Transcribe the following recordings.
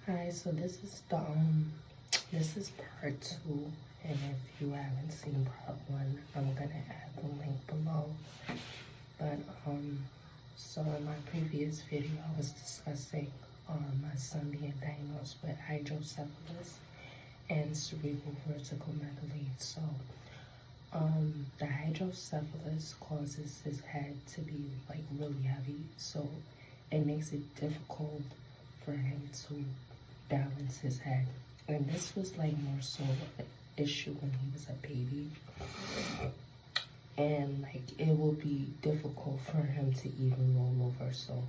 Hi, so this is part two, and if you haven't seen part one, I'm gonna add the link below. But so in my previous video, I was discussing my son being diagnosed with hydrocephalus and cerebral vertigomegaly. So the hydrocephalus causes his head to be like really heavy, so it makes it difficult for him to balance his head. And this was like more so an issue when he was a baby. And like it will be difficult for him to even roll over. So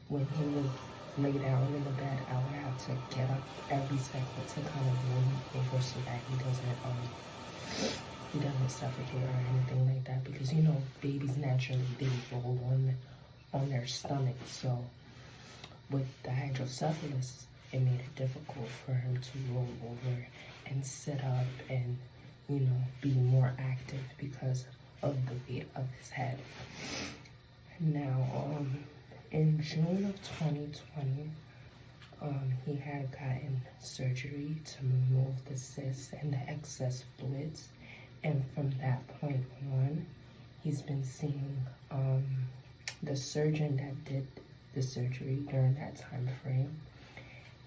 when he would lay down in the bed, I would have to get up every second to kind of roll him over so that he doesn't suffocate or anything like that, because you know babies naturally they roll on their stomach. So with the hydrocephalus, it made it difficult for him to roll over and sit up and, you know, be more active because of the weight of his head. Now, in June of 2020, he had gotten surgery to remove the cysts and the excess fluids. And from that point on, he's been seeing the surgeon that did the surgery during that time frame.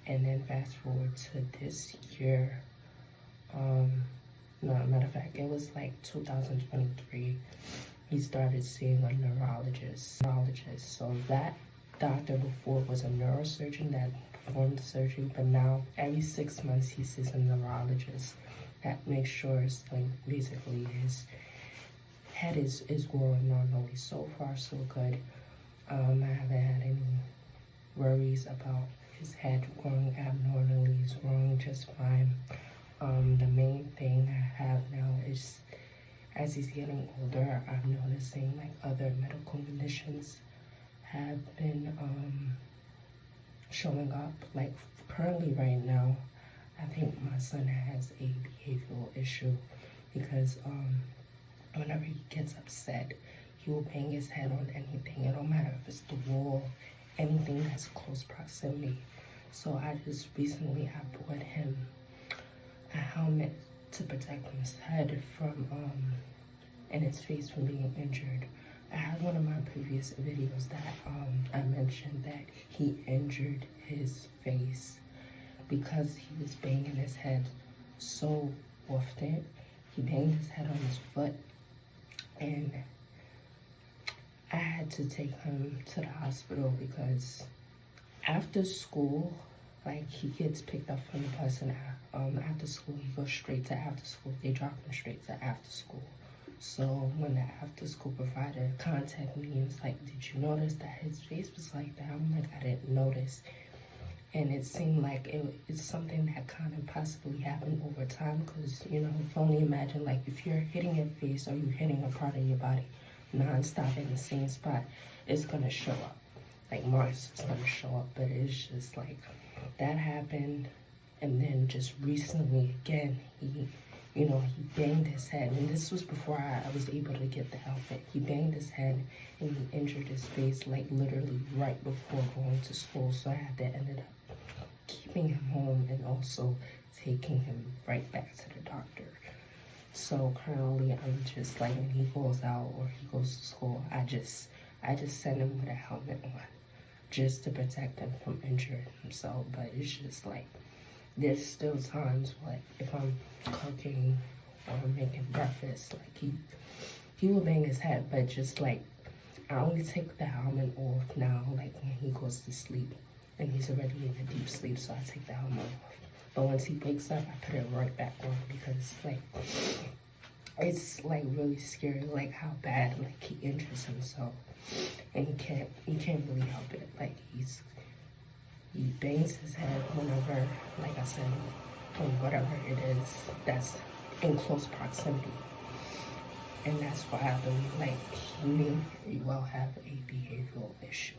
And then fast forward to this year, no, matter of fact, it was like 2023, he started seeing a neurologist. So that doctor before was a neurosurgeon that performed the surgery, but now every 6 months he sees a neurologist that makes sure it's like basically his head is growing normally. So far, so good. I haven't had any worries about his head growing abnormally. He's growing just fine. The main thing I have now is, as he's getting older, I'm noticing like other medical conditions have been showing up. Like currently right now, I think my son has a behavioral issue because whenever he gets upset, he will bang his head on anything. It don't matter if it's the wall, anything that's close proximity. So I just recently I bought him a helmet to protect his head from and his face from being injured. I had one of my previous videos that I mentioned that he injured his face because he was banging his head so often. He banged his head on his foot, and I had to take him to the hospital because after school, like he gets picked up from the bus, and after school he goes straight to after school. They drop him straight to after school. So when the after school provider contacted me and was like, "Did you notice that his face was like that?" I'm like, "I didn't notice." And it seemed like it's something that kind of possibly happened over time, because you know, you can only imagine like if you're hitting your face or you're hitting a part of your body non-stop in the same spot, it's gonna show up. Like marks, it's gonna show up. But it's just like that happened, and then just recently again, he banged his head, and this was before I was able to get the helmet. He banged his head and he injured his face like literally right before going to school. So I had to ended up keeping him home and also taking him right back to the doctor. So currently I'm just like, when he goes out or he goes to school, I just send him with a helmet on just to protect him from injuring himself. But it's just like there's still times like if I'm cooking or making breakfast, like he will bang his head, but just like I only take the helmet off now like when he goes to sleep and he's already in a deep sleep, so I take the helmet off. But once he wakes up, I put it right back on, because like it's like really scary like how bad like he injures himself, and he can't really help it. Like he bangs his head whenever, like I said, on whatever it is that's in close proximity. And that's why I believe like he may very well have a behavioral issue.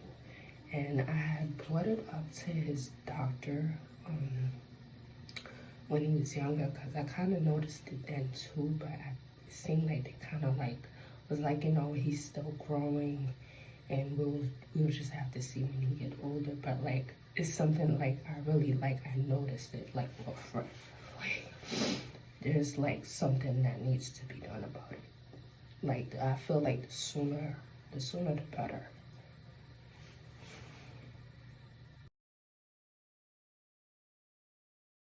And I had brought it up to his doctor when he was younger, because I kind of noticed it then too, but it seemed like they kind of like was like, you know, he's still growing, and we'll just have to see when he get older. But like it's something like I really like. I noticed it like like there's like something that needs to be done about it. Like I feel like the sooner the better.